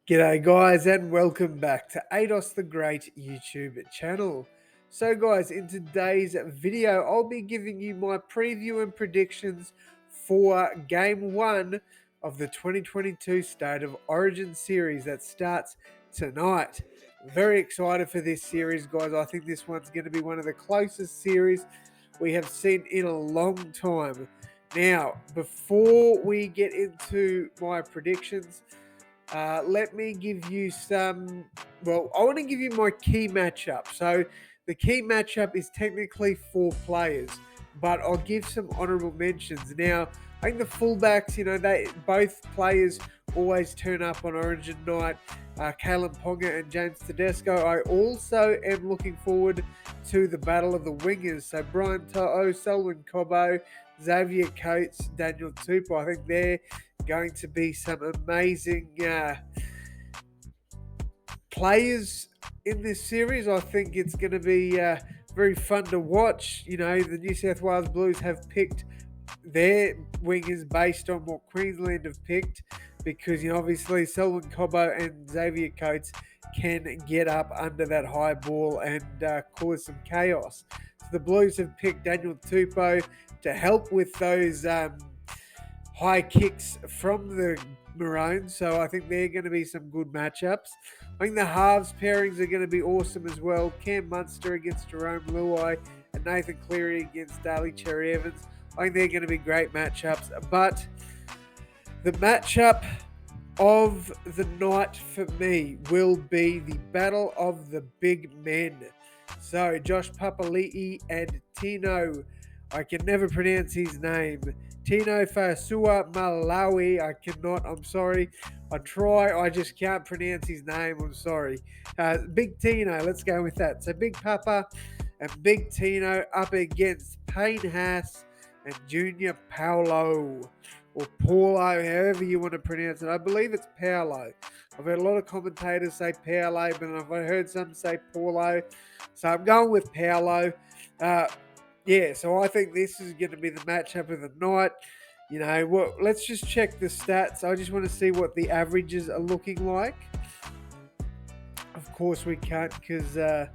G'day guys and welcome back to AdosTheGreat YouTube channel. So guys, in today's video I'll be giving you my preview and predictions for Game 1 of the 2022 State of Origin series that starts tonight. Very excited for this series guys. I think this one's going to be one of the closest series we have seen in a long time. Now, before we get into my predictions, let me give you some. Well, I want to give you my key matchup. So, the key matchup is technically 4 players, but I'll give some honourable mentions. Now, I think the fullbacks, they both players always turn up on Origin night. Kalen Ponga and James Tedesco. I also am looking forward to the battle of the wingers. So Brian To'o, Selwyn Cobbo, Xavier Coates, Daniel Tupou. I think they're going to be some amazing players in this series. I think it's going to be very fun to watch. The New South Wales Blues have picked their wingers based on what Queensland have picked because, obviously Selwyn Cobbo and Xavier Coates can get up under that high ball and cause some chaos. So the Blues have picked Daniel Tupou to help with those high kicks from the Maroons, so I think they're going to be some good matchups. I think the halves pairings are going to be awesome as well. Cam Munster against Jerome Luai and Nathan Cleary against Daly Cherry Evans. I think they're going to be great matchups, but the matchup of the night for me will be the battle of the big men. So Josh Papali'i and Tino, I can never pronounce his name, Tino Fasua Malawi. I'm sorry. I try, I just can't pronounce his name. I'm sorry. Big Tino, let's go with that. So Big Papa and Big Tino up against Payne Haas and Junior Paulo, or Paulo, however you want to pronounce it. I believe it's Paulo. I've heard a lot of commentators say Paulo, but I've heard some say Paulo. So I'm going with Paulo. So I think this is going to be the matchup of the night. Let's just check the stats. I just want to see what the averages are looking like. Of course we can't because it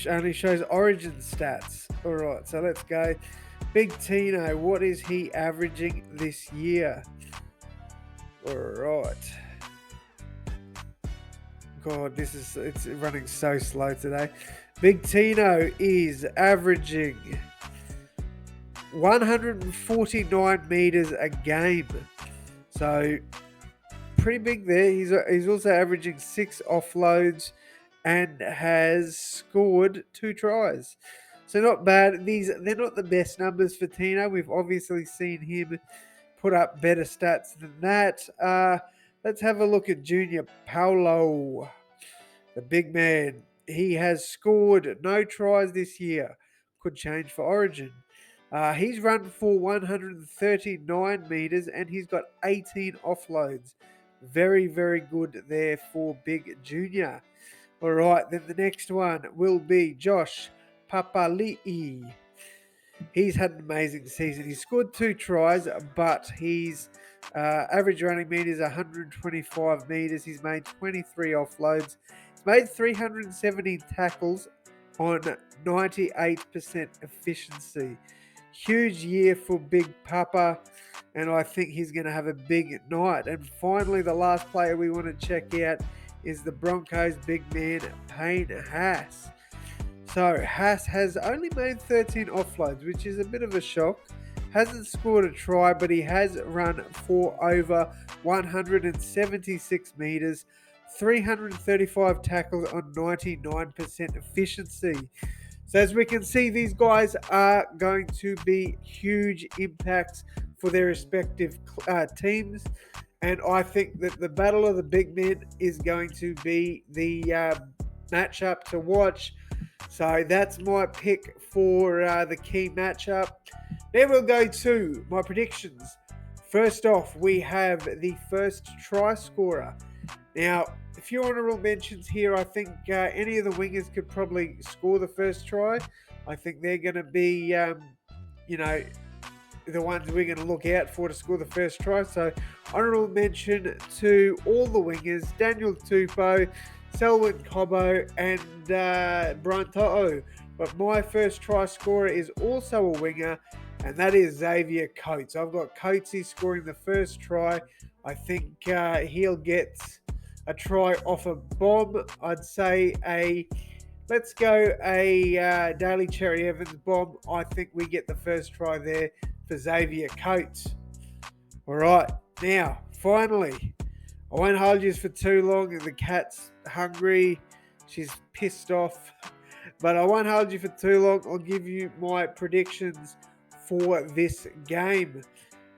only shows Origin stats. All right, so let's go. Big Tino, what is he averaging this year? All right. God, it's running so slow today. Big Tino is averaging 149 meters a game. So pretty big there. He's also averaging 6 offloads and has scored 2 tries. So not bad. They're not the best numbers for Tino. We've obviously seen him put up better stats than that. Let's have a look at Junior Paulo, the big man. He has scored no tries this year. Could change for Origin. He's run for 139 meters and he's got 18 offloads. Very, very good there for Big Junior. All right, then the next one will be Josh Papali'i. He's had an amazing season. He scored 2 tries, but his average running meter is 125 meters. He's made 23 offloads. He's made 370 tackles on 98% efficiency. Huge year for Big Papa, and I think he's going to have a big night. And finally, the last player we want to check out is the Broncos' big man, Payne Haas. So Haas has only made 13 offloads, which is a bit of a shock. Hasn't scored a try, but he has run for over 176 meters, 335 tackles on 99% efficiency. So as we can see, these guys are going to be huge impacts for their respective teams. And I think that the battle of the big men is going to be the matchup to watch. So that's my pick for the key matchup. Then we'll go to my predictions. First off, we have the first try scorer. Now, a few honourable mentions here. I think any of the wingers could probably score the first try. I think they're going to be, the ones we're going to look out for to score the first try. So, honourable mention to all the wingers: Daniel Tupou, Selwyn Cobbo, and Brian To'o. But my first try scorer is also a winger, and that is Xavier Coates. I've got Coatesy scoring the first try. I think he'll get a try off a bomb. I'd say let's go a Daly Cherry Evans bomb. I think we get the first try there for Xavier Coates. All right, now, finally, I won't hold you for too long. The cat's hungry. She's pissed off. But I won't hold you for too long. I'll give you my predictions for this game.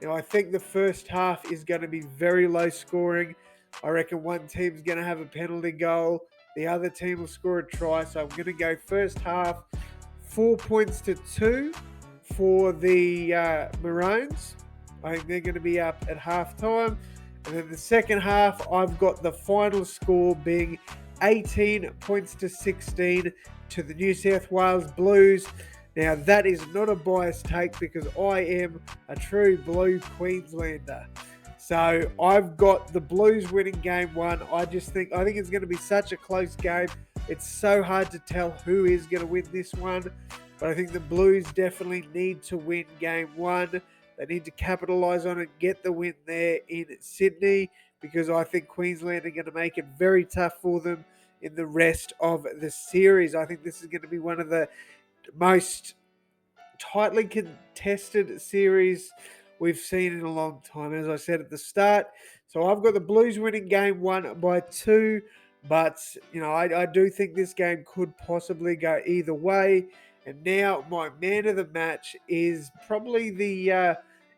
Now, I think the first half is going to be very low scoring. I reckon one team's going to have a penalty goal. The other team will score a try. So I'm going to go first half 4-2 for the Maroons. I think they're going to be up at halftime. And then the second half, I've got the final score being 18-16 to the New South Wales Blues. Now, that is not a biased take because I am a true Blue Queenslander. So I've got the Blues winning game one. I think it's going to be such a close game. It's so hard to tell who is going to win this one. But I think the Blues definitely need to win game one. They need to capitalise on it, get the win there in Sydney, because I think Queensland are going to make it very tough for them in the rest of the series. I think this is going to be one of the most tightly contested series we've seen in a long time, as I said at the start. So I've got the Blues winning game 1 by 2, but I do think this game could possibly go either way. And now my man of the match is probably the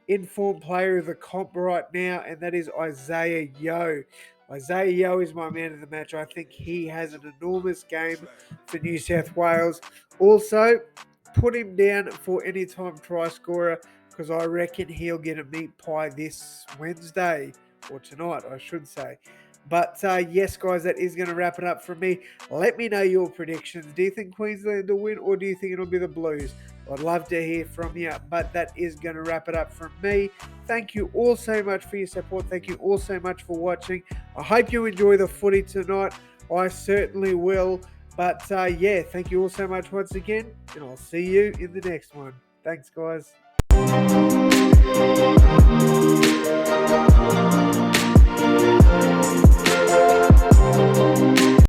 informed player of the comp right now, and that is Isaiah Yeo. Isaiah Yeo is my man of the match. I think he has an enormous game for New South Wales. Also, put him down for anytime try scorer because I reckon he'll get a meat pie this Wednesday, or tonight, I should say. But yes, guys, that is going to wrap it up from me. Let me know your predictions. Do you think Queensland will win, or do you think it'll be the Blues? I'd love to hear from you, but that is going to wrap it up from me. Thank you all so much for your support. Thank you all so much for watching. I hope you enjoy the footy tonight. I certainly will. But yeah, thank you all so much once again, and I'll see you in the next one. Thanks, guys.